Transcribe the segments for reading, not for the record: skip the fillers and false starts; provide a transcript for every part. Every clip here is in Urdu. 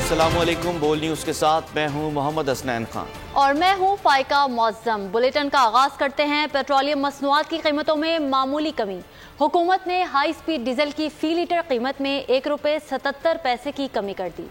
السلام علیکم، بول نیوز کے ساتھ میں ہوں محمد حسنین خان اور میں ہوں فائقہ معظم۔ بلیٹن کا آغاز کرتے ہیں۔ پیٹرولیم مصنوعات کی قیمتوں میں معمولی کمی۔ حکومت نے ہائی سپیڈ ڈیزل کی فی لیٹر قیمت میں 1 روپے 77 پیسے کی کمی کر دی۔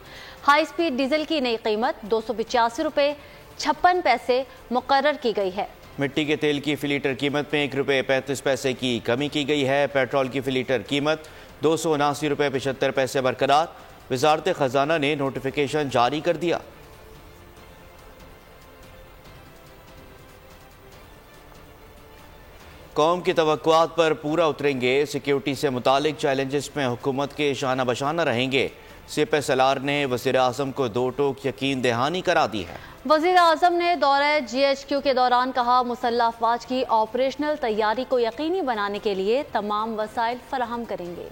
ہائی سپیڈ ڈیزل کی نئی قیمت 285 روپے 56 پیسے مقرر کی گئی ہے۔ مٹی کے تیل کی فی لیٹر قیمت میں 1 روپے 35 پیسے کی کمی کی گئی ہے۔ پیٹرول کی فی لیٹر قیمت 279 روپے 75 پیسے برقرار۔ وزارت خزانہ نے نوٹیفیکیشن جاری کر دیا۔ قوم کی توقعات پر پورا اتریں گے، سیکیورٹی سے متعلق چیلنجز میں حکومت کے شانہ بشانہ رہیں گے۔ سپہ نے وزیر اعظم کو 2 ٹوک یقین دہانی کرا دی ہے۔ وزیر اعظم نے دورہ GHQ کے دوران کہا، مسلح افواج کی آپریشنل تیاری کو یقینی بنانے کے لیے تمام وسائل فراہم کریں گے۔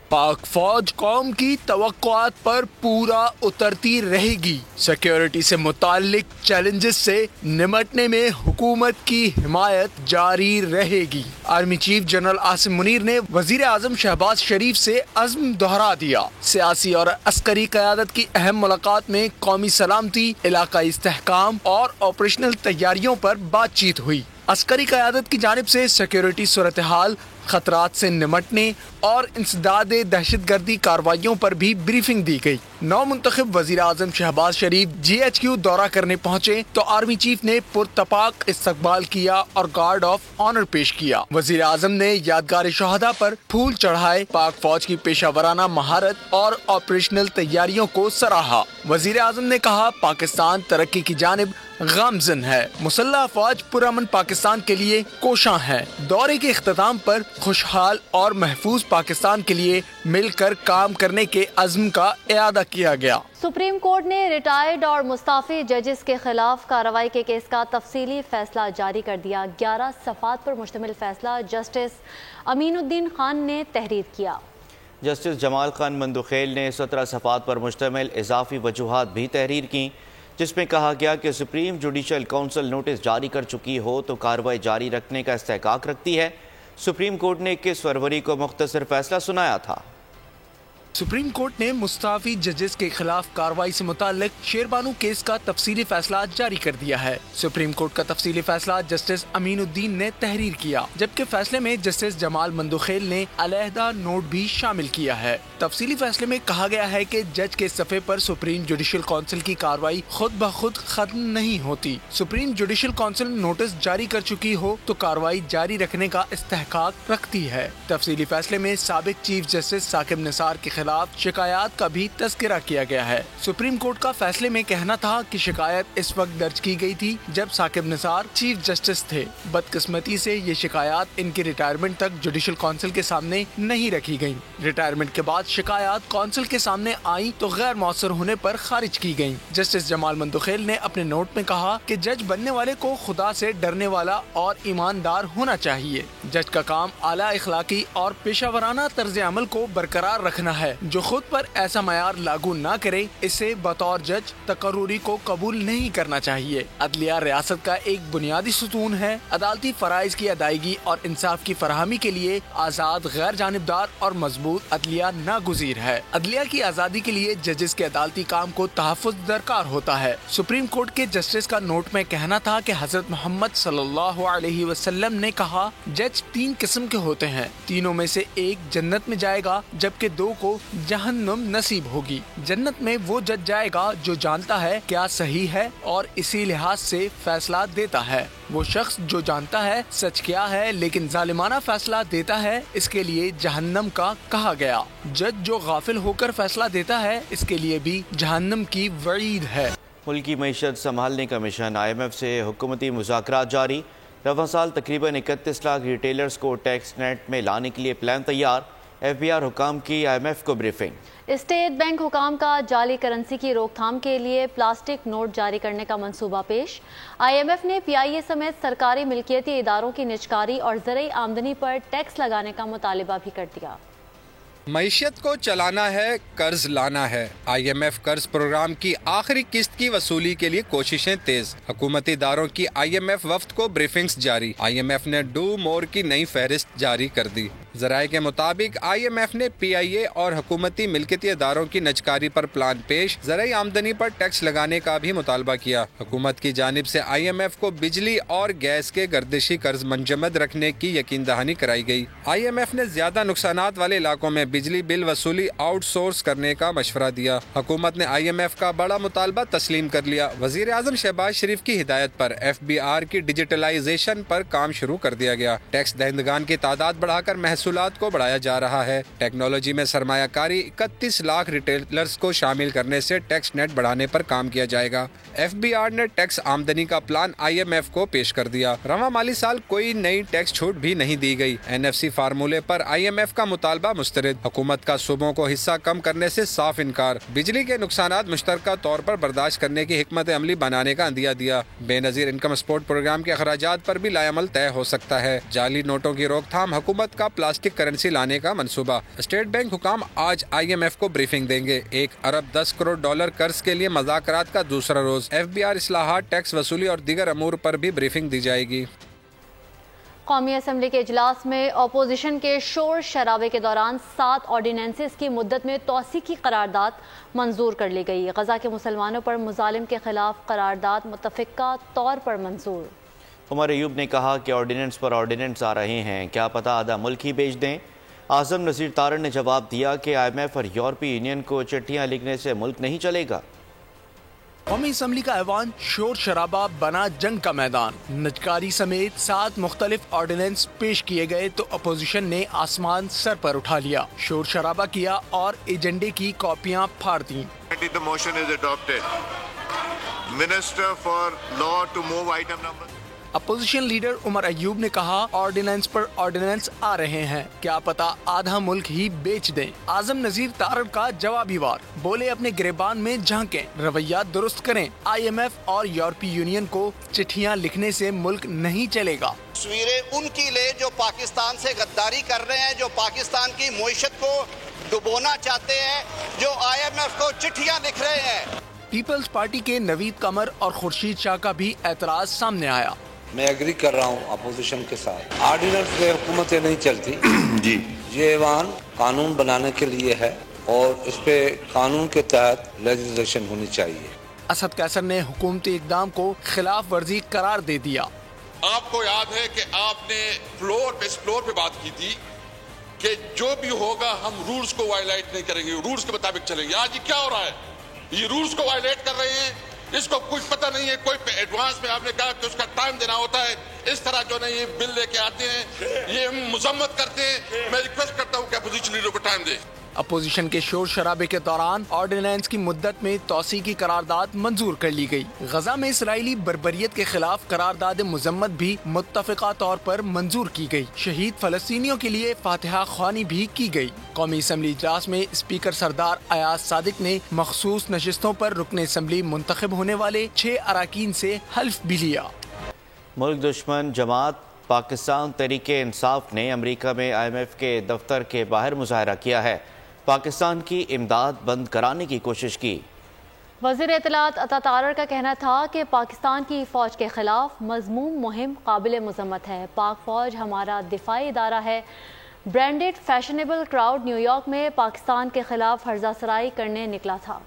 پاک فوج قوم کی توقعات پر پورا اترتی رہے گی۔ سیکیورٹی سے متعلق چیلنجز سے نمٹنے میں حکومت کی حمایت جاری رہے گی۔ Army chief general Asim Munir نے وزیر اعظم شہباز شریف سے عزم دہرا دیا۔ سیاسی اور عسکری قیادت کی اہم ملاقات میں قومی سلامتی، علاقائی استحکام اور آپریشنل تیاریوں پر بات چیت ہوئی۔ عسکری قیادت کی جانب سے سیکیورٹی صورتحال، خطرات سے نمٹنے اور انسداد دہشت گردی کارروائیوں پر بھی بریفنگ دی گئی۔ نو منتخب وزیر اعظم شہباز شریف GHQ دورہ کرنے پہنچے تو آرمی چیف نے پرتپاک استقبال کیا اور گارڈ آف آنر پیش کیا۔ وزیر اعظم نے یادگار شہداء پر پھول چڑھائے، پاک فوج کی پیشہ ورانہ مہارت اور آپریشنل تیاریوں کو سراہا۔ وزیر اعظم نے کہا، پاکستان ترقی کی جانب گامزن ہے، مسلح افواج پرامن پاکستان کے لیے کوشاں ہے۔ دورے کے اختتام پر خوشحال اور محفوظ پاکستان کے لیے مل کر کام کرنے کے عزم کا اعادہ کیا گیا۔ سپریم کورٹ نے ریٹائرڈ اور مستعفی ججز کے خلاف کارروائی کے کیس کا تفصیلی فیصلہ جاری کر دیا۔ 11 صفحات پر مشتمل فیصلہ جسٹس امین الدین خان نے تحریر کیا۔ جسٹس جمال خان مندوخیل نے 17 صفحات پر مشتمل اضافی وجوہات بھی تحریر کی، جس میں کہا گیا کہ سپریم جوڈیشل کونسل نوٹس جاری کر چکی ہو تو کارروائی جاری رکھنے کا استحقاق رکھتی ہے۔ سپریم کورٹ نے 21 فروری کو مختصر فیصلہ سنایا تھا۔ سپریم کورٹ نے مستعفی ججز کے خلاف کارروائی سے متعلق شیربانو کیس کا تفصیلی فیصلہ جاری کر دیا ہے۔ سپریم کورٹ کا تفصیلی فیصلہ جسٹس امین الدین نے تحریر کیا، جبکہ فیصلے میں جسٹس جمال مندوخیل نے علیحدہ نوٹ بھی شامل کیا ہے۔ تفصیلی فیصلے میں کہا گیا ہے کہ جج کے صفحے پر سپریم جوڈیشل کونسل کی کارروائی خود بخود ختم نہیں ہوتی۔ سپریم جوڈیشل کونسل نوٹس جاری کر چکی ہو تو کارروائی جاری رکھنے کا استحقاق رکھتی ہے۔ تفصیلی فیصلے میں سابق چیف جسٹس ثاقب نثار کے خلاف شکایات کا بھی تذکرہ کیا گیا ہے۔ سپریم کورٹ کا فیصلے میں کہنا تھا کہ شکایت اس وقت درج کی گئی تھی جب ثاقب نثار چیف جسٹس تھے۔ بدقسمتی سے یہ شکایات ان کی ریٹائرمنٹ تک جوڈیشل کونسل کے سامنے نہیں رکھی گئیں۔ ریٹائرمنٹ کے بعد شکایات کونسل کے سامنے آئیں تو غیر مؤثر ہونے پر خارج کی گئیں۔ جسٹس جمال مندوخیل نے اپنے نوٹ میں کہا کہ جج بننے والے کو خدا سے ڈرنے والا اور ایماندار ہونا چاہیے۔ جج کا کام اعلیٰ اخلاقی اور پیشہ ورانہ طرز عمل کو برقرار رکھنا ہے۔ جو خود پر ایسا معیار لاگو نہ کرے، اسے بطور جج تقرری کو قبول نہیں کرنا چاہیے۔ عدلیہ ریاست کا ایک بنیادی ستون ہے۔ عدالتی فرائض کی ادائیگی اور انصاف کی فراہمی کے لیے آزاد، غیر جانبدار اور مضبوط عدلیہ ناگزیر ہے۔ عدلیہ کی آزادی کے لیے ججز کے عدالتی کام کو تحفظ درکار ہوتا ہے۔ سپریم کورٹ کے جسٹس کا نوٹ میں کہنا تھا کہ حضرت محمد صلی اللہ علیہ وسلم نے کہا، جج 3 قسم کے ہوتے ہیں، تینوں میں سے ایک جنت میں جائے گا جبکہ 2 کو جہنم نصیب ہوگی۔ جنت میں وہ جج جائے گا جو جانتا ہے کیا صحیح ہے اور اسی لحاظ سے فیصلہ دیتا ہے۔ وہ شخص جو جانتا ہے سچ کیا ہے لیکن ظالمانہ فیصلہ دیتا ہے، اس کے لیے جہنم کا کہا گیا۔ جج جو غافل ہو کر فیصلہ دیتا ہے، اس کے لیے بھی جہنم کی وعید ہے۔ ملکی معیشت سنبھالنے کا مشن IMF سے حکومتی مذاکرات جاری۔ رواں سال تقریباً 31 لاکھ ریٹیلرز کو ٹیکس نیٹ میں لانے کے لیے پلان تیار۔ FBR حکام کی IMF کو بریفنگ۔ اسٹیٹ بینک حکام کا جعلی کرنسی کی روک تھام کے لیے پلاسٹک نوٹ جاری کرنے کا منصوبہ پیش۔ IMF نے PIA سمیت سرکاری ملکیتی اداروں کی نجکاری اور زرعی آمدنی پر ٹیکس لگانے کا مطالبہ بھی کر دیا۔ معیشت کو چلانا ہے، قرض لانا ہے۔ IMF قرض پروگرام کی آخری قسط کی وصولی کے لیے کوششیں تیز۔ حکومتی اداروں کی IMF وفد کو بریفنگز جاری۔ IMF نے ڈو مور کی نئی فہرست جاری کر دی۔ ذرائع کے مطابق IMF نے PIA اور حکومتی ملکیتی اداروں کی نجکاری پر پلان پیش، زرعی آمدنی پر ٹیکس لگانے کا بھی مطالبہ کیا۔ حکومت کی جانب سے IMF کو بجلی اور گیس کے گردشی قرض منجمد رکھنے کی یقین دہانی کرائی گئی۔ IMF نے زیادہ نقصانات والے علاقوں میں بجلی بل وصولی آؤٹ سورس کرنے کا مشورہ دیا۔ حکومت نے IMF کا بڑا مطالبہ تسلیم کر لیا۔ وزیر اعظم شہباز شریف کی ہدایت پر FBR کی ڈیجیٹلائزیشن پر کام شروع کر دیا گیا۔ ٹیکس دہندگان کی تعداد بڑھا کر محصولات کو بڑھایا جا رہا ہے۔ ٹیکنالوجی میں سرمایہ کاری 31 لاکھ ریٹیلرز کو شامل کرنے سے ٹیکس نیٹ بڑھانے پر کام کیا جائے گا۔ FBR نے ٹیکس آمدنی کا پلان IMF کو پیش کر دیا۔ رواں مالی سال کوئی نئی ٹیکس چھوٹ بھی نہیں دی گئی۔ NFC فارمولے پر IMF کا مطالبہ مسترد۔ حکومت کا صوبوں کو حصہ کم کرنے سے صاف انکار۔ بجلی کے نقصانات مشترکہ طور پر برداشت کرنے کی حکمت عملی بنانے کا عندیہ دیا۔ بے نظیر انکم سپورٹ پروگرام کے اخراجات پر بھی لائے عمل طے ہو سکتا ہے۔ جعلی نوٹوں کی روک تھام، حکومت کا پلاسٹک کرنسی لانے کا منصوبہ۔ اسٹیٹ بینک حکام آج IMF کو بریفنگ دیں گے۔ 1 ارب 10 کروڑ ڈالر قرض کے لیے مذاکرات کا دوسرا روز۔ FBR اصلاحات، ٹیکس وصولی اور دیگر امور پر بھی بریفنگ دی جائے گی۔ قومی اسمبلی کے اجلاس میں اپوزیشن کے شور شرابے کے دوران 7 آرڈیننسز کی مدت میں توسیع کی قرارداد منظور کر لی گئی۔ غزہ کے مسلمانوں پر مظالم کے خلاف قرارداد متفقہ طور پر منظور۔ عمر ایوب نے کہا کہ آرڈیننس پر آرڈیننس آ رہے ہیں، کیا پتہ آدھا ملک ہی بیچ دیں۔ اعظم نذیر تارڑ نے جواب دیا کہ IMF اور یورپی یونین کو چٹھیاں لکھنے سے ملک نہیں چلے گا۔ قومی اسمبلی کا ایوان شور شرابہ بنا جنگ کا میدان۔ نجکاری سمیت 7 مختلف آرڈیننس پیش کیے گئے تو اپوزیشن نے آسمان سر پر اٹھا لیا، شور شرابہ کیا اور ایجنڈے کی کاپیاں پھاڑ دیں۔ The motion is adopted. Minister for Law to move item number. Opposition leader Omar Ayub نے کہا آرڈیننس پر آرڈیننس آ رہے ہیں، کیا پتہ آدھا ملک ہی بیچ دیں۔ اعظم نذیر تارڑ کا جوابی وار، بولے اپنے گریبان میں جھانکیں، رویات درست کریں۔ IMF اور یورپی یونین کو چٹھیاں لکھنے سے ملک نہیں چلے گا۔ تصویریں ان کی لے جو پاکستان سے غداری کر رہے ہیں، جو پاکستان کی معیشت کو ڈبونا چاہتے ہیں، جو IMF کو چٹھیاں لکھ رہے ہیں۔ پیپلز پارٹی کے نوید قمر اور خورشید شاہ کا بھی اعتراض سامنے آیا۔ میں ایگری کر رہا ہوں اپوزیشن کے ساتھ، آرڈیننس میں حکومتیں نہیں چلتی جی، یہ ایوان قانون بنانے کے لیے ہے اور اس پہ قانون کے تحت لیجسلیشن ہونی چاہیے۔ اسد قیصر نے حکومتی اقدام کو خلاف ورزی قرار دے دیا۔ آپ کو یاد ہے کہ آپ نے اس فلور پہ بات کی تھی کہ جو بھی ہوگا ہم رولز کو وائلیٹ نہیں کریں گے، رولز کے مطابق چلیں گے۔ آج یہ کیا ہو رہا ہے؟ یہ رولز کو وائلیٹ کر رہے ہیں، اس کو کچھ پتہ نہیں ہے۔ کوئی ایڈوانس میں آپ نے کہا کہ اس کا ٹائم دینا ہوتا ہے، اس طرح جو نہیں بل لے کے آتے ہیں، یہ مذمت کرتے ہیں۔ میں ریکویسٹ کرتا ہوں کہ اپوزیشن لیڈر کو ٹائم دیں۔ اپوزیشن کے شور شرابے کے دوران آرڈیننس کی مدت میں توسیع کی قرارداد منظور کر لی گئی۔ غزہ میں اسرائیلی بربریت کے خلاف قرارداد مذمت بھی متفقہ طور پر منظور کی گئی۔ شہید فلسطینیوں کے لیے فاتحہ خوانی بھی کی گئی۔ قومی اسمبلی اجلاس میں اسپیکر سردار ایاز صادق نے مخصوص نشستوں پر رکن اسمبلی منتخب ہونے والے 6 اراکین سے حلف بھی لیا۔ ملک دشمن جماعت پاکستان تحریک انصاف نے امریکہ میں IMF کے دفتر کے باہر مظاہرہ کیا ہے، پاکستان کی امداد بند کرانے کی کوشش کی۔ وزیر اطلاعات عطا تارڑ کا کہنا تھا کہ پاکستان کی فوج کے خلاف مذموم مہم قابل مذمت ہے۔ پاک فوج ہمارا دفاعی ادارہ ہے۔ Branded fashionable crowd new York میں پاکستان کے خلاف ہرزہ سرائی کرنے نکلا تھا۔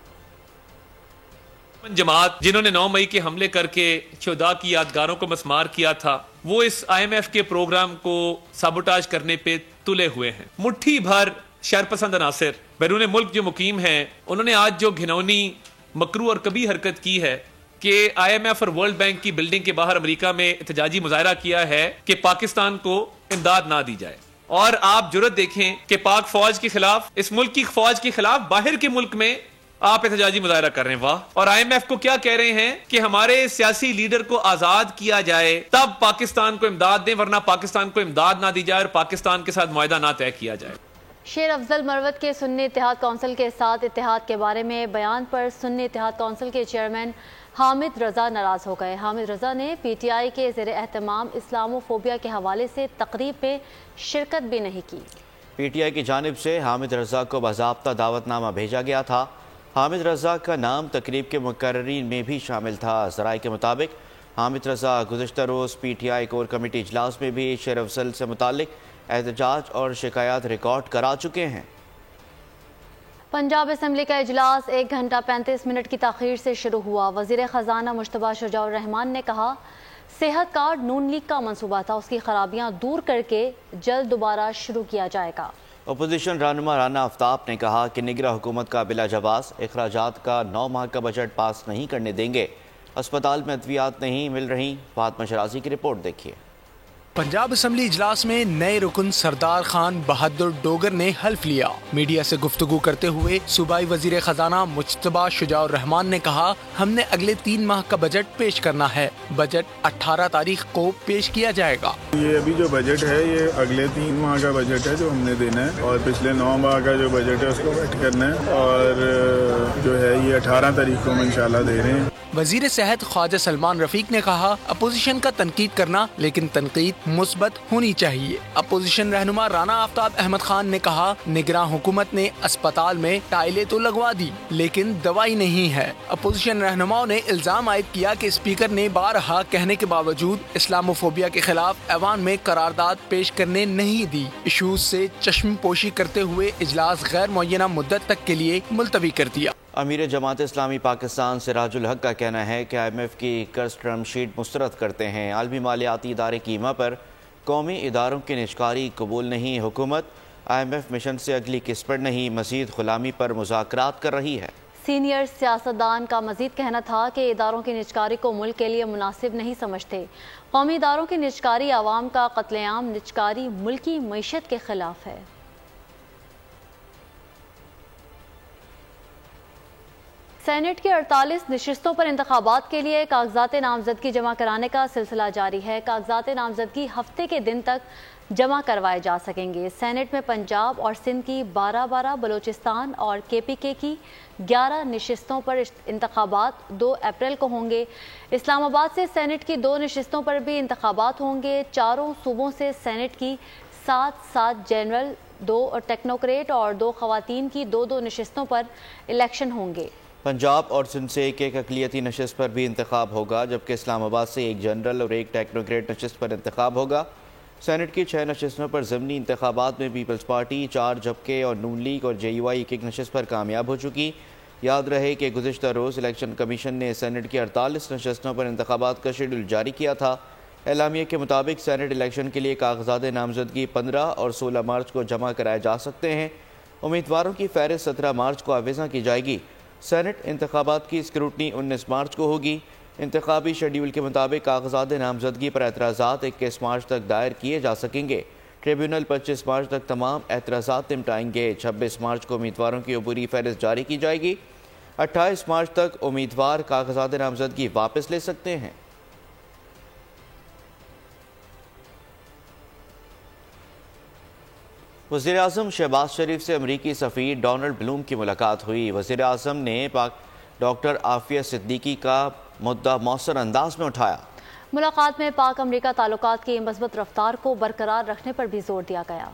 جماعت جنہوں نے 9 مئی کے حملے کر کے شہداء کی یادگاروں کو مسمار کیا تھا، وہ اس IMF کے پروگرام کو سابوٹاج کرنے پہ تلے ہوئے ہیں۔ مٹھی بھر شرپسند عناصر بیرون ملک جو مقیم ہیں، انہوں نے آج جو گھنونی، مکروہ اور کبھی حرکت کی ہے کہ IMF اور ورلڈ بینک کی بلڈنگ کے باہر امریکہ میں احتجاجی مظاہرہ کیا ہے کہ پاکستان کو امداد نہ دی جائے۔ اور آپ جرت دیکھیں کہ پاک فوج کے خلاف، اس ملک کی فوج کے خلاف باہر کے ملک میں آپ احتجاجی مظاہرہ کر رہے ہیں۔ واہ! اور IMF کو کیا کہہ رہے ہیں کہ ہمارے سیاسی لیڈر کو آزاد کیا جائے تب پاکستان کو امداد دیں، ورنہ پاکستان کو امداد نہ دی جائے اور پاکستان کے ساتھ معاہدہ نہ طے کیا جائے۔ شیر افضل مروت کے سنی اتحاد کونسل کے ساتھ اتحاد کے بارے میں بیان پر سنی اتحاد کونسل کے چیئرمین حامد رضا ناراض ہو گئے۔ حامد رضا نے PTI کے زیر اہتمام اسلامو فوبیا کے حوالے سے تقریب میں شرکت بھی نہیں کی۔ PTI کی جانب سے حامد رضا کو باضابطہ دعوت نامہ بھیجا گیا تھا۔ حامد رضا کا نام تقریب کے مقررین میں بھی شامل تھا۔ ذرائع کے مطابق حامد رضا گزشتہ روز PTI کور کمیٹی اجلاس میں بھی شیر افضل سے متعلق احتجاج اور شکایات ریکارڈ کرا چکے ہیں۔ پنجاب اسمبلی کا اجلاس 1 گھنٹہ 35 منٹ کی تاخیر سے شروع ہوا۔ وزیر خزانہ مشتبہ شجاع الرحمان نے کہا صحت کارڈ نون لیگ کا منصوبہ تھا، اس کی خرابیاں دور کر کے جلد دوبارہ شروع کیا جائے گا۔ اپوزیشن رہنما رانا آفتاب نے کہا کہ نگراں حکومت کا بلا جواز اخراجات کا 9 ماہ کا بجٹ پاس نہیں کرنے دیں گے۔ اسپتال میں ادویات نہیں مل رہی۔ فاطمہ شرازی کی رپورٹ دیکھیے۔ پنجاب اسمبلی اجلاس میں نئے رکن سردار خان بہادر ڈوگر نے حلف لیا۔ میڈیا سے گفتگو کرتے ہوئے صوبائی وزیر خزانہ مشتبہ شجاع الرحمان نے کہا ہم نے اگلے 3 ماہ کا بجٹ پیش کرنا ہے۔ بجٹ 18 تاریخ کو پیش کیا جائے گا۔ یہ ابھی جو بجٹ ہے یہ اگلے 3 ماہ کا بجٹ ہے جو ہم نے دینا ہے، اور پچھلے 9 ماہ کا جو بجٹ ہے اس کو ویٹ کرنا ہے، اور جو ہے یہ 18 تاریخ کو ہم انشاءاللہ دے رہے ہیں۔ وزیر صحت خواجہ سلمان رفیق نے کہا اپوزیشن کا تنقید کرنا لیکن تنقید مثبت ہونی چاہیے۔ اپوزیشن رہنما رانا آفتاب احمد خان نے کہا نگراں حکومت نے اسپتال میں ٹائلیں تو لگوا دی لیکن دوائی نہیں ہے۔ اپوزیشن رہنماؤں نے الزام عائد کیا کہ اسپیکر نے بارہا کہنے کے باوجود اسلاموفوبیا کے خلاف ایوان میں قرارداد پیش کرنے نہیں دی۔ ایشوز سے چشم پوشی کرتے ہوئے اجلاس غیر معینہ مدت تک کے لیے ملتوی کر دیا۔ امیر جماعت اسلامی پاکستان سراج الحق کا کہنا ہے کہ IMF کی قرض ٹرم شیٹ مسترد کرتے ہیں۔ عالمی مالیاتی ادارے کیما پر قومی اداروں کی نجکاری قبول نہیں۔ حکومت IMF مشن سے اگلی قسط پر نہیں، مزید غلامی پر مذاکرات کر رہی ہے۔ سینئر سیاستدان کا مزید کہنا تھا کہ اداروں کی نجکاری کو ملک کے لیے مناسب نہیں سمجھتے۔ قومی اداروں کی نجکاری عوام کا قتل عام، نجکاری ملکی معیشت کے خلاف ہے۔ سینٹ کی 48 نشستوں پر انتخابات کے لیے کاغذات نامزدگی جمع کرانے کا سلسلہ جاری ہے۔ کاغذات نامزدگی ہفتے کے دن تک جمع کروائے جا سکیں گے۔ سینٹ میں پنجاب اور سندھ کی 12 بلوچستان اور KPK کی 11 نشستوں پر انتخابات 2 اپریل کو ہوں گے۔ اسلام آباد سے سینٹ کی 2 نشستوں پر بھی انتخابات ہوں گے۔ چاروں صوبوں سے سینٹ کی 7 جنرل، 2 ٹیکنوکریٹ اور 2 خواتین کی 2 نشستوں پر الیکشن ہوں گے۔ پنجاب اور سندھ سے 1 اقلیتی نشست پر بھی انتخاب ہوگا، جبکہ اسلام آباد سے 1 جنرل اور 1 ٹیکنوکریٹ نشست پر انتخاب ہوگا۔ سینٹ کی 6 نشستوں پر ضمنی انتخابات میں پیپلز پارٹی 4 جبکہ اور نون لیگ اور JUI 1 نشست پر کامیاب ہو چکی۔ یاد رہے کہ گزشتہ روز الیکشن کمیشن نے سینٹ کی 48 نشستوں پر انتخابات کا شیڈول جاری کیا تھا۔ اعلامیہ کے مطابق سینٹ الیکشن کے لیے کاغذات نامزدگی 15 اور 16 مارچ کو جمع کرائے جا سکتے ہیں۔ امیدواروں کی فہرست 17 مارچ کو آویزاں کی جائے گی۔ سینٹ انتخابات کی اسکروٹنی 19 مارچ کو ہوگی۔ انتخابی شیڈول کے مطابق کاغذات نامزدگی پر اعتراضات 21 مارچ تک دائر کیے جا سکیں گے۔ ٹریبیونل 25 مارچ تک تمام اعتراضات نمٹائیں گے۔ 26 مارچ کو امیدواروں کی عبوری فہرست جاری کی جائے گی۔ 28 مارچ تک امیدوار کاغذات نامزدگی واپس لے سکتے ہیں۔ وزیراعظم شہباز شریف سے امریکی سفیر ڈونلڈ بلوم کی ملاقات ہوئی۔ وزیراعظم نے ڈاکٹر عافیہ صدیقی کا مدعا مؤثر انداز میں اٹھایا۔ ملاقات میں پاک امریکہ تعلقات کی مثبت رفتار کو برقرار رکھنے پر بھی زور دیا گیا۔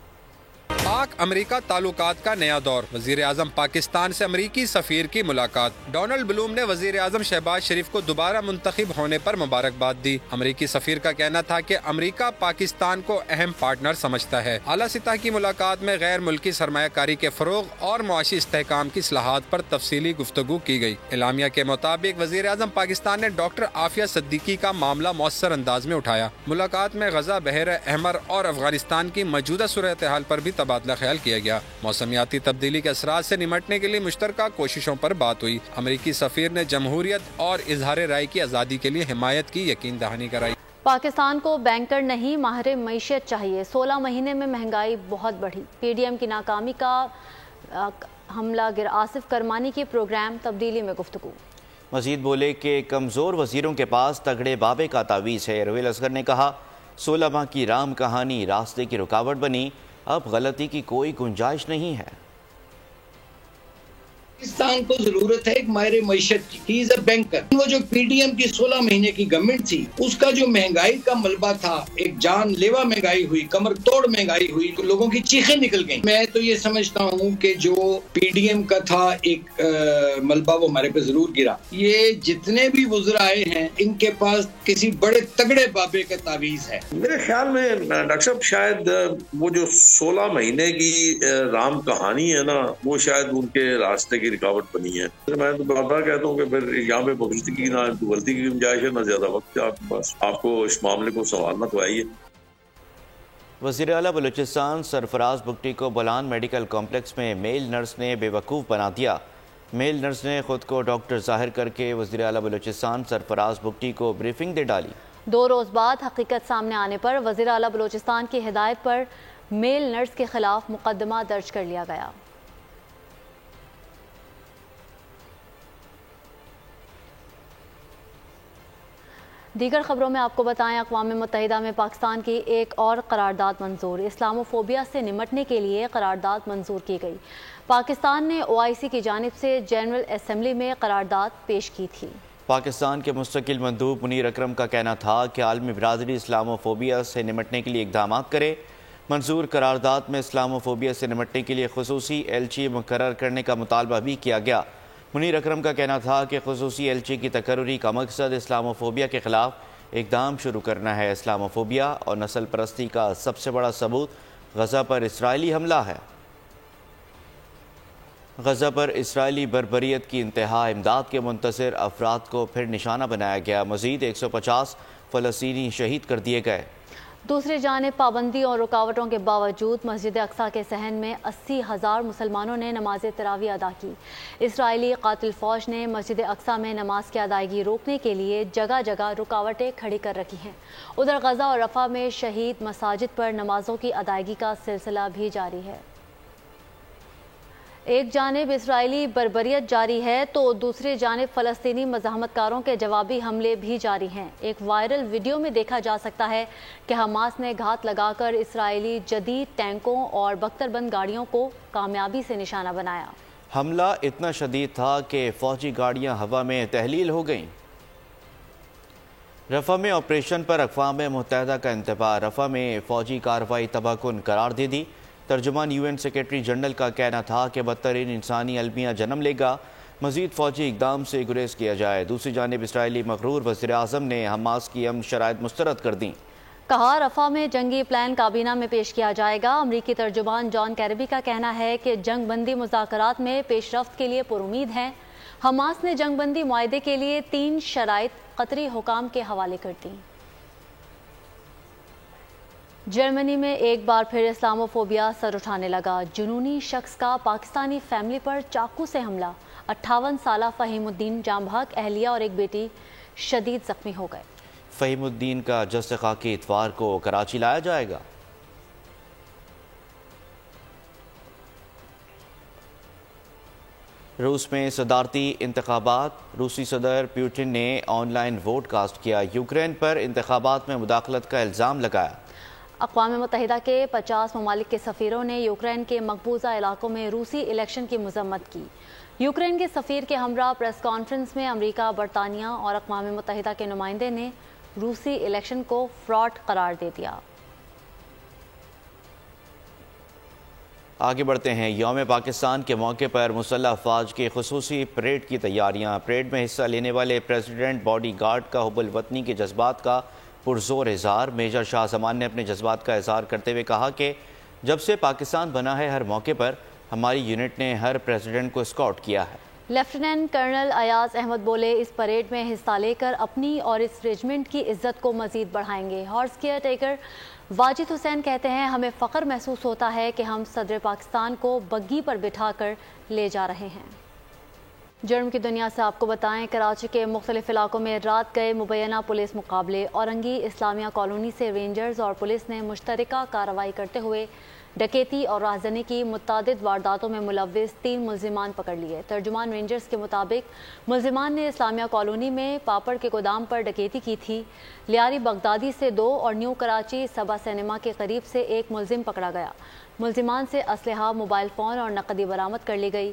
پاک امریکہ تعلقات کا نیا دور، وزیر اعظم پاکستان سے امریکی سفیر کی ملاقات۔ ڈونلڈ بلوم نے وزیر اعظم شہباز شریف کو دوبارہ منتخب ہونے پر مبارکباد دی۔ امریکی سفیر کا کہنا تھا کہ امریکہ پاکستان کو اہم پارٹنر سمجھتا ہے۔ اعلیٰ سطح کی ملاقات میں غیر ملکی سرمایہ کاری کے فروغ اور معاشی استحکام کی اصلاحات پر تفصیلی گفتگو کی گئی۔ اعلامیہ کے مطابق وزیر اعظم پاکستان نے ڈاکٹر عافیہ صدیقی کا معاملہ مؤثر انداز میں اٹھایا۔ ملاقات میں غزہ، بحیرہ احمر اور افغانستان کی موجودہ صورتحال پر بھی تبادلہ خیال کیا گیا۔ موسمیاتی تبدیلی کے اثرات سے نمٹنے کے لیے مشترکہ کوششوں پر بات ہوئی۔ امریکی سفیر نے جمہوریت اور اظہار رائے کی آزادی کے لیے حمایت کی یقین دہانی کرائی۔ پاکستان کو بینکر نہیں ماہر معیشت چاہیے۔ 16 مہینے میں مہنگائی بہت بڑھی۔ PDM کی ناکامی کا حملہ گر آصف کرمانی کے پروگرام تبدیلی میں گفتگو۔ مزید بولے کہ کمزور وزیروں کے پاس تگڑے بابے کا تعویذ ہے۔ رویل اصغر نے کہا 16 ماہ کی رام کہانی راستے کی رکاوٹ بنی، اب غلطی کی کوئی گنجائش نہیں ہے۔ پاکستان کو ضرورت ہے ایک ماہر معیشت کی. ہی از اے بینکر. وہ جو پی ڈی ایم کی 16 مہینے کی گورنمنٹ تھی اس کا جو مہنگائی کا ملبہ تھا ایک جان لیوا مہنگائی ہوئی, کمر توڑ مہنگائی ہوئی, تو لوگوں کی چیخیں نکل گئیں. میں تو یہ سمجھتا ہوں کہ جو پی ڈی ایم کا تھا ایک ملبہ وہ ہمارے پہ ضرور گرا. یہ جتنے بھی وزراء آئے ہیں ان کے پاس کسی بڑے تگڑے بابے کا تعویذ ہے. میرے خیال میں ڈاکٹر صاحب شاید وہ جو 16 مہینے کی رام کہانی ہے نا وہ شاید ان کے راستے کی رکاوٹ بنی ہے. میں تو بار بار کہتا ہوں کہ پھر یہاں پہ بغلتی نہ غلطی کی گنجائش ہے نہ زیادہ وقت ہے آپ کے پاس. آپ کو اس معاملے کو سنبھالنا تو آئیے. وزیر اعلیٰ بلوچستان سرفراز بگٹی کو بولان میڈیکل کمپلیکس میں میل نرس نے بے وقوف بنا دیا. میل نرس نے خود کو ڈاکٹر ظاہر کر کے وزیر اعلیٰ بلوچستان سرفراز بگٹی کو بریفنگ دے ڈالی. 2 روز بعد حقیقت سامنے آنے پر وزیر اعلیٰ بلوچستان کی ہدایت پر میل نرس کے خلاف مقدمہ درج کر لیا گیا. دیگر خبروں میں آپ کو بتائیں اقوام متحدہ میں پاکستان کی ایک اور قرارداد منظور. اسلامو فوبیا سے نمٹنے کے لیے قرارداد منظور کی گئی. پاکستان نے OIC کی جانب سے جنرل اسمبلی میں قرارداد پیش کی تھی. پاکستان کے مستقل مندوب منیر اکرم کا کہنا تھا کہ عالمی برادری اسلامو فوبیا سے نمٹنے کے لیے اقدامات کرے. منظور قرارداد میں اسلامو فوبیا سے نمٹنے کے لیے خصوصی ایلچی مقرر کرنے کا مطالبہ بھی کیا گیا. منیر اکرم کا کہنا تھا کہ خصوصی ایلچی کی تقرری کا مقصد اسلامو فوبیا کے خلاف اقدام شروع کرنا ہے. اسلامو فوبیا اور نسل پرستی کا سب سے بڑا ثبوت غزہ پر اسرائیلی حملہ ہے. غزہ پر اسرائیلی بربریت کی انتہا امداد کے منتظر افراد کو پھر نشانہ بنایا گیا. مزید 150 فلسطینی شہید کر دیے گئے. دوسری جانب پابندی اور رکاوٹوں کے باوجود مسجد اقصیٰ کے صحن میں 80,000 مسلمانوں نے نماز تراویح ادا کی. اسرائیلی قاتل فوج نے مسجد اقصیٰ میں نماز کی ادائیگی روکنے کے لیے جگہ جگہ رکاوٹیں کھڑی کر رکھی ہیں. ادھر غزہ اور رفح میں شہید مساجد پر نمازوں کی ادائیگی کا سلسلہ بھی جاری ہے. ایک جانب اسرائیلی بربریت جاری ہے تو دوسری جانب فلسطینی مزاحمت کاروں کے جوابی حملے بھی جاری ہیں. ایک وائرل ویڈیو میں دیکھا جا سکتا ہے کہ حماس نے گھات لگا کر اسرائیلی جدید ٹینکوں اور بختر بند گاڑیوں کو کامیابی سے نشانہ بنایا. حملہ اتنا شدید تھا کہ فوجی گاڑیاں ہوا میں تحلیل ہو گئیں. رفح میں آپریشن پر اقوام متحدہ کا انتباہ. رفح میں فوجی کارروائی تباہ کن قرار دے دی. ترجمان UN سیکریٹری جنرل کا کہنا تھا کہ بدترین انسانی المیہ جنم لے گا. مزید فوجی اقدام سے گریز کیا جائے. دوسری جانب اسرائیلی مغرور وزیر اعظم نے حماس کی امن شرائط مسترد کر دیں. کہا رفح میں جنگی پلان کابینہ میں پیش کیا جائے گا. امریکی ترجمان جان کیربی کا کہنا ہے کہ جنگ بندی مذاکرات میں پیش رفت کے لیے پر امید ہیں. حماس نے جنگ بندی معاہدے کے لیے 3 شرائط قطری حکام کے حوالے کر دیں. جرمنی میں ایک بار پھر اسلامو فوبیا سر اٹھانے لگا. جنونی شخص کا پاکستانی فیملی پر چاقو سے حملہ. 58 سالہ فہیم الدین جاں بحق، اہلیہ اور ایک بیٹی شدید زخمی ہو گئے. فہیم الدین کا جسد خاکی اتوار کو کراچی لایا جائے گا. روس میں صدارتی انتخابات. روسی صدر پیوٹن نے آن لائن ووٹ کاسٹ کیا. یوکرین پر انتخابات میں مداخلت کا الزام لگایا. اقوام متحدہ کے 50 ممالک کے سفیروں نے یوکرین کے مقبوضہ علاقوں میں روسی الیکشن کی مذمت کی. یوکرین کے سفیر کے ہمراہ پریس کانفرنس میں امریکہ، برطانیہ اور اقوام متحدہ کے نمائندے نے روسی الیکشن کو فراڈ قرار دے دیا. آگے بڑھتے ہیں. یوم پاکستان کے موقع پر مسلح افواج کی خصوصی پریڈ کی تیاریاں. پریڈ میں حصہ لینے والے پریزیڈنٹ باڈی گارڈ کا حب الوطنی کے جذبات کا پرزور اظہار. میجر شاہ زمان نے اپنے جذبات کا اظہار کرتے ہوئے کہا کہ جب سے پاکستان بنا ہے ہر موقع پر ہماری یونٹ نے ہر پریزیڈنٹ کو اسکاٹ کیا ہے. لیفٹیننٹ کرنل ایاز احمد بولے اس پریڈ میں حصہ لے کر اپنی اور اس ریجمنٹ کی عزت کو مزید بڑھائیں گے. ہارس کیئر ٹیکر واجد حسین کہتے ہیں ہمیں فخر محسوس ہوتا ہے کہ ہم صدر پاکستان کو بگی پر بٹھا کر لے جا رہے ہیں. جرم کی دنیا سے آپ کو بتائیں کراچی کے مختلف علاقوں میں رات گئے مبینہ پولیس مقابلے. اورنگی اسلامیہ کالونی سے رینجرز اور پولیس نے مشترکہ کارروائی کرتے ہوئے ڈکیتی اور رہزنی کی متعدد وارداتوں میں ملوث 3 ملزمان پکڑ لیے. ترجمان رینجرز کے مطابق ملزمان نے اسلامیہ کالونی میں پاپڑ کے گودام پر ڈکیتی کی تھی. لیاری بغدادی سے 2 اور نیو کراچی سبا سینما کے قریب سے 1 ملزم پکڑا گیا. ملزمان سے اسلحہ، موبائل فون اور نقدی برآمد کر لی گئی.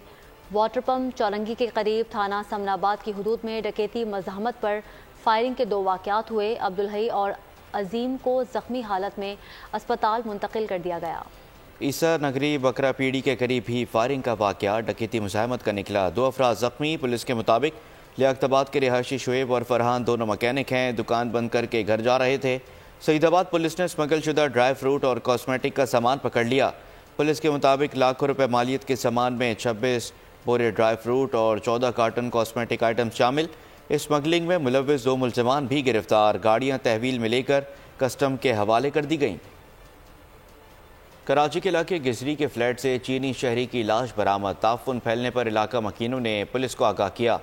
واٹر پمپ چورنگی کے قریب تھانہ سمن آباد کی حدود میں ڈکیتی مزاحمت پر فائرنگ کے 2 واقعات ہوئے. عبدالحی اور عظیم کو زخمی حالت میں اسپتال منتقل کر دیا گیا. عیسیٰ نگری بکرا پیڑی کے قریب ہی فائرنگ کا واقعہ ڈکیتی مزاحمت کا نکلا. 2 افراد زخمی. پولیس کے مطابق لیاقت آباد کے رہائشی شعیب اور فرحان دونوں مکینک ہیں. دکان بند کر کے گھر جا رہے تھے. سعید آباد پولیس نے اسمگل شدہ ڈرائی فروٹ اور کاسمیٹک کا سامان پکڑ لیا. پولیس کے مطابق لاکھوں روپے مالیت کے سامان میں 26 بورے ڈرائی فروٹ اور 14 کارٹن کاسمیٹک آئٹم شامل. اسمگلنگ میں ملوث 2 ملزمان بھی گرفتار. گاڑیاں تحویل میں لے کر کسٹم کے حوالے کر دی گئیں. کراچی کے علاقے گزری کے فلیٹ سے چینی شہری کی لاش برآمد. تعفن پھیلنے پر علاقہ مکینوں نے پولیس کو آگاہ کیا.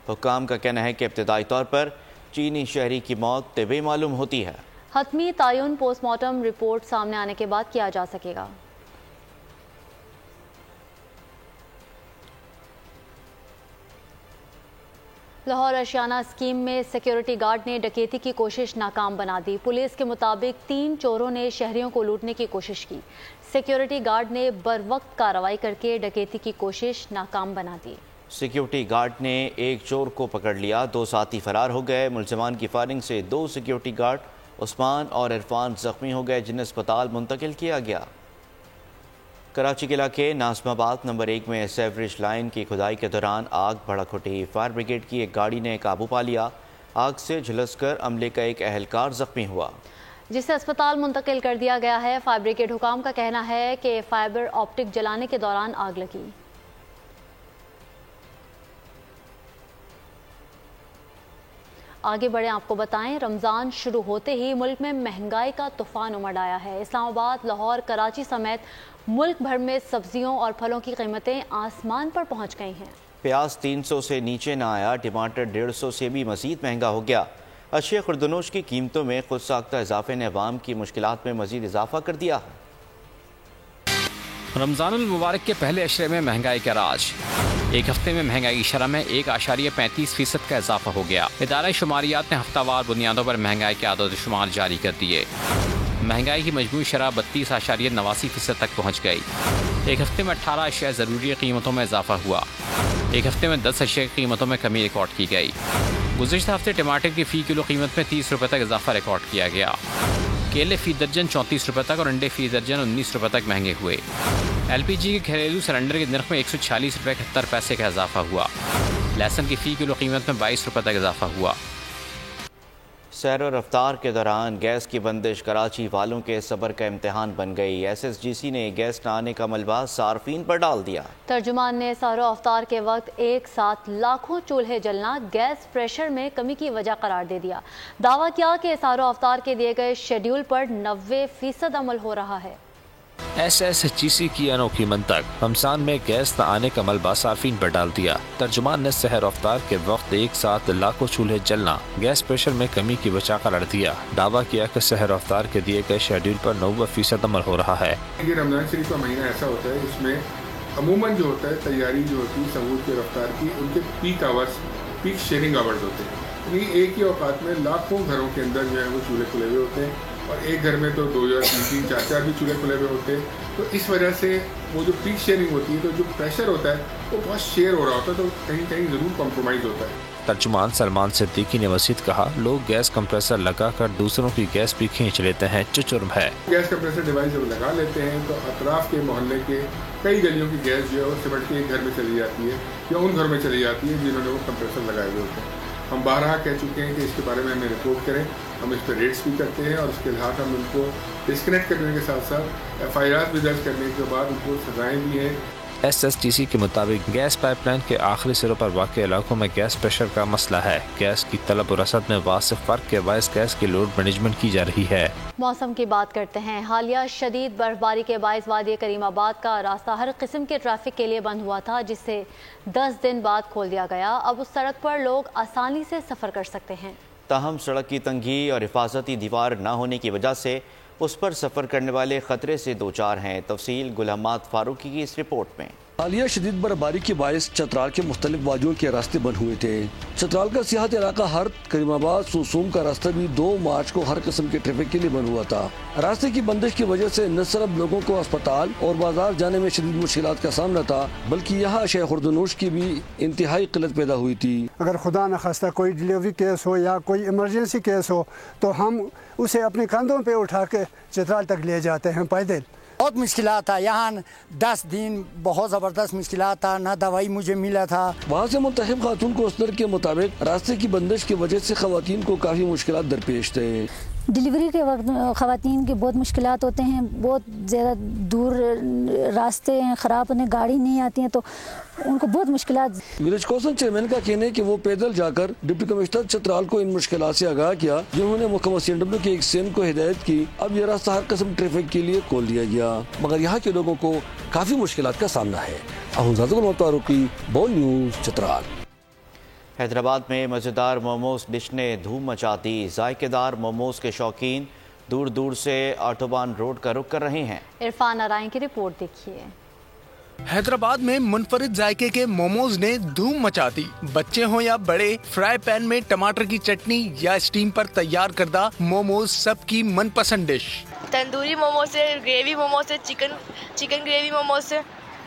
حکام کا کہنا ہے کہ ابتدائی طور پر چینی شہری کی موت طبی معلوم ہوتی ہے. حتمی تعین پوسٹ مارٹم رپورٹ سامنے آنے کے بعد کیا جا سکے گا. لاہور اشیانہ اسکیم میں سیکیورٹی گارڈ نے ڈکیتی کی کوشش ناکام بنا دی. پولیس کے مطابق 3 چوروں نے شہریوں کو لوٹنے کی کوشش کی. سیکیورٹی گارڈ نے بروقت کارروائی کر کے ڈکیتی کی کوشش ناکام بنا دی. سیکیورٹی گارڈ نے ایک چور کو پکڑ لیا. 2 ساتھی فرار ہو گئے. ملزمان کی فائرنگ سے 2 سیکیورٹی گارڈ عثمان اور عرفان زخمی ہو گئے جنہیں اسپتال منتقل کیا گیا. کراچی کے علاقے ناظم آباد نمبر 1 میں سیوریج لائن کی کھدائی کے دوران آگ بھڑک اٹھی. فائر بریگیڈ کی ایک گاڑی نے قابو پا لیا. آگ سے جھلس کر عملے کا ایک اہلکار زخمی ہوا جسے اسپتال منتقل کر دیا گیا ہے. فائر بریگیڈ حکام کا کہنا ہے کہ فائبر آپٹک جلانے کے دوران آگ لگی. آگے بڑھیں آپ کو بتائیں رمضان شروع ہوتے ہی ملک میں مہنگائی کا طوفان امڑ آیا ہے. اسلام آباد، لاہور، کراچی سمیت ملک بھر میں سبزیوں اور پھلوں کی قیمتیں آسمان پر پہنچ گئی ہیں. پیاز 300 سے نیچے نہ آیا. ٹماٹر 150 سے بھی مزید مہنگا ہو گیا. اشیاء خوردنوش کی قیمتوں میں خود ساختہ اضافے نے عوام کی مشکلات میں مزید اضافہ کر دیا ہے. رمضان المبارک کے پہلے عشرے میں مہنگائی کا راج. ایک ہفتے میں مہنگائی کی شرح میں 1.35% کا اضافہ ہو گیا. ادارہ شماریات نے ہفتہ وار بنیادوں پر مہنگائی کے اعداد و شمار جاری کر دیے. مہنگائی کی مجموعی شرح 32.89% تک پہنچ گئی. ایک ہفتے میں 18 اشیاء ضروری قیمتوں میں اضافہ ہوا. ایک ہفتے میں 10 اشیاء کی قیمتوں میں کمی ریکارڈ کی گئی. گزشتہ ہفتے ٹماٹر کی فی کلو قیمت میں 30 روپے تک اضافہ ریکارڈ کیا گیا. کیلے فی درجن 34 روپے تک اور انڈے فی درجن 19 روپے تک مہنگے ہوئے. ایل پی جی کے گھریلو سلنڈر کے نرخ میں 146 روپے 71 پیسے کا اضافہ ہوا. لہسن کی فی کلو قیمت میں 22 روپے تک اضافہ ہوا. سیر و رفتار کے دوران گیس کی بندش کراچی والوں کے صبر کا امتحان بن گئی. ایس ایس جی سی نے گیس نہ آنے کا ملبہ صارفین پر ڈال دیا. ترجمان نے سیر و رفتار کے وقت ایک ساتھ لاکھوں چولہے جلنا گیس پریشر میں کمی کی وجہ قرار دے دیا. دعویٰ کیا کہ سیر و رفتار کے دیے گئے شیڈیول پر 90% عمل ہو رہا ہے. ایس ایس جی سی کی انوکھی منطق رمضان میں گیس نہ آنے کا ملبہ صارفین پر ڈال دیا. ترجمان نے سحر افطار کے وقت ایک ساتھ لاکھوں چولہے جلنا گیس پریشر میں کمی کی وجہ قرار دیا. دعویٰ کیا کہ سحر افطار کے دیے گئے شیڈیول پر 90% عمل ہو رہا ہے. یہ رمضان شریف کا مہینہ ایسا ہوتا ہے جس میں عموماً جو ہوتا ہے تیاری جو ہوتی ہے سمود کے رفتار کی ان کے peak hours peak sharing hours ہوتے ہیں. یعنی ایک ہی اوقات میں لاکھوں گھروں کے اندر جو ہے وہ چولہے کھلے ہوئے ہوتے ہیں اور ایک گھر میں تو 2 یا 3 4 بھی چولہے کھلے ہوئے ہوتے ہیں. تو اس وجہ سے وہ جو پیک شیئرنگ ہوتی ہے تو جو پریشر ہوتا ہے وہ بہت شیئر ہو رہا ہوتا ہے تو کہیں کہیں ضرور کمپرومائز ہوتا ہے. ترجمان سلمان صدیقی نے مزید کہا لوگ گیس کمپریسر لگا کر دوسروں کی گیس بھی کھینچ لیتے ہیں جو جرم ہے. گیس کمپریسر ڈیوائس جب لگا لیتے ہیں تو اطراف کے محلے کے کئی گلیوں کی گیس جو ہے وہ سمٹ کے ایک گھر میں چلی جاتی ہے یا ان گھروں میں چلی جاتی ہے جنہوں نے وہ کمپریسر لگائے ہوئے ہوتے ہیں. ہم بارہا کہہ چکے ہیں کہ اس کے بارے میں ہمیں رپورٹ کریں. ہم اس پہ ریٹس بھی کرتے ہیں اور اس کے لحاظ ہم ان کو ڈسکنیکٹ کرنے کے ساتھ ساتھ ایف آئی آر بھی درج کرنے کے بعد ان کو سزائیں بھی ہیں. ایس ایس ٹی سی کے مطابق گیس پائپ لائن کے آخری سروں پر واقع علاقوں میں گیس پریشر کا مسئلہ ہے. گیس کی طلب و رسد میں واضح فرق کے باعث گیس کی لوڈ مینجمنٹ کی جا رہی ہے. موسم کی بات کرتے ہیں. حالیہ شدید برفباری کے باعث وادی کریم آباد کا راستہ ہر قسم کے ٹریفک کے لیے بند ہوا تھا جس سے 10 دن بعد کھول دیا گیا. اب اس سڑک پر لوگ آسانی سے سفر کر سکتے ہیں. تاہم سڑک کی تنگی اور حفاظتی دیوار نہ ہونے کی وجہ سے اس پر سفر کرنے والے خطرے سے دوچار ہیں. تفصیل گل احمد فاروقی کی اس رپورٹ میں. حالیہ شدید برفباری کے باعث چترال کے مختلف وادیوں کے راستے بند ہوئے تھے۔ چترال کا سیاحت علاقہ ہرد کریم آباد سوسوم کا راستہ بھی 2 مارچ کو ہر قسم کے ٹریفک کے لیے بند ہوا تھا۔ راستے کی بندش کی وجہ سے نہ صرف لوگوں کو اسپتال اور بازار جانے میں شدید مشکلات کا سامنا تھا، بلکہ یہاں اشیاء خوردنوش کی بھی انتہائی قلت پیدا ہوئی تھی۔ اگر خدا نخواستہ کوئی ڈیلیوری کیس ہو یا کوئی ایمرجنسی کیس ہو تو ہم اسے اپنے کندھوں پہ اٹھا کے چترال تک لے جاتے ہیں پیدل۔ بہت مشکلات تھا یہاں، 10 دن بہت زبردست مشکلات تھا، نہ دوائی مجھے ملا تھا۔ وہاں سے منتخب خاتون کوسٹر کے مطابق راستے کی بندش کی وجہ سے خواتین کو کافی مشکلات درپیش تھے۔ ڈیلیوری کے وقت خواتین کے بہت مشکلات ہوتے ہیں، بہت زیادہ دور راستے ہیں، خراب انہیں گاڑی نہیں آتی ہیں تو ان کو بہت مشکلات۔ ولیج کونسل چیئرمین کا کہنا ہے کہ وہ پیدل جا کر ڈپٹی کمشنر چترال کو ان مشکلات سے آگاہ کیا، جنہوں نے محکمہ CNW کے ایک سین کو ہدایت کی۔ اب یہ راستہ ہر قسم ٹریفک کے لیے کھول دیا گیا، مگر یہاں کے لوگوں کو کافی مشکلات کا سامنا ہے۔ فاروقی، بول نیوز، چترال۔ حیدرآباد میں مزیدار موموز ڈش نے دھوم مچا دی۔ ذائقے دار موموز کے شوقین دور دور سے آٹوبان روڈ کا رخ کر رہے ہیں۔ عرفان نارائن کی رپورٹ دیکھیے۔ حیدرآباد میں منفرد ذائقے کے موموز نے دھوم مچا دی۔ بچے ہوں یا بڑے، فرائی پین میں ٹماٹر کی چٹنی یا اسٹیم پر تیار کردہ موموز سب کی من پسند ڈش۔ تندوری موموز ہے، گریوی موموز ہے، چکن گریوی موموز ہے،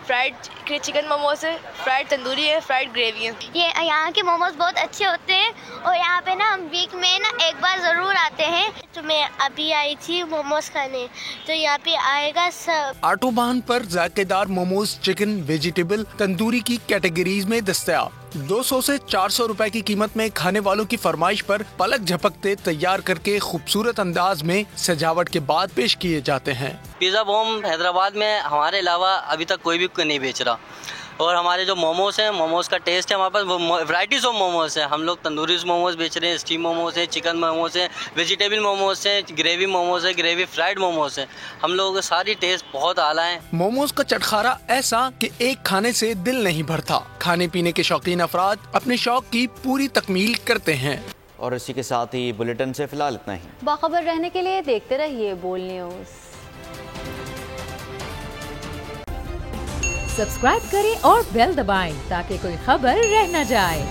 فرائیڈ چکن موموز ہے، فرائیڈ تندوری ہے، فرائیڈ گریوی ہے۔ یہ یہاں کے موموز بہت اچھے ہوتے ہیں اور یہاں پہ نا ہم ویک میں نا ایک بار ضرور آتے ہیں۔ تو میں ابھی آئی تھی موموز کھانے، تو یہاں پہ آئے گا سب۔ آٹوبان پر ذائقے دار موموز چکن، ویجیٹیبل، تندوری کی کیٹیگریز میں دستیاب۔ 200 سے 400 روپے کی قیمت میں کھانے والوں کی فرمائش پر پلک جھپکتے تیار کر کے خوبصورت انداز میں سجاوٹ کے بعد پیش کیے جاتے ہیں۔ پیزا بوم حیدرآباد میں ہمارے علاوہ ابھی تک کوئی بھی نہیں بیچ رہا، اور ہمارے جو موموز ہیں، موموز کا ٹیسٹ ہے ہمارے پاس، وہ ورائٹیز آف موموز ہیں۔ ہم لوگ تندوری موموز بیچ رہے ہیں، اسٹیم موموز ہیں، چکن موموز ہیں، ویجیٹیبل موموز ہیں، گریوی موموز ہے، گریوی فرائیڈ موموز ہیں۔ ہم لوگوں کے ساری ٹیسٹ بہت اعلیٰ ہیں۔ موموز کا چٹخارا ایسا کہ ایک کھانے سے دل نہیں بھرتا۔ کھانے پینے کے شوقین افراد اپنے شوق کی پوری تکمیل کرتے ہیں۔ اور اسی کے ساتھ ہی بلیٹن سے فی الحال اتنا ہی۔ باخبر رہنے کے لیے دیکھتے رہیے بول نیوز۔ سبسکرائب کریں اور بیل دبائیں تاکہ کوئی خبر رہ نہ جائے۔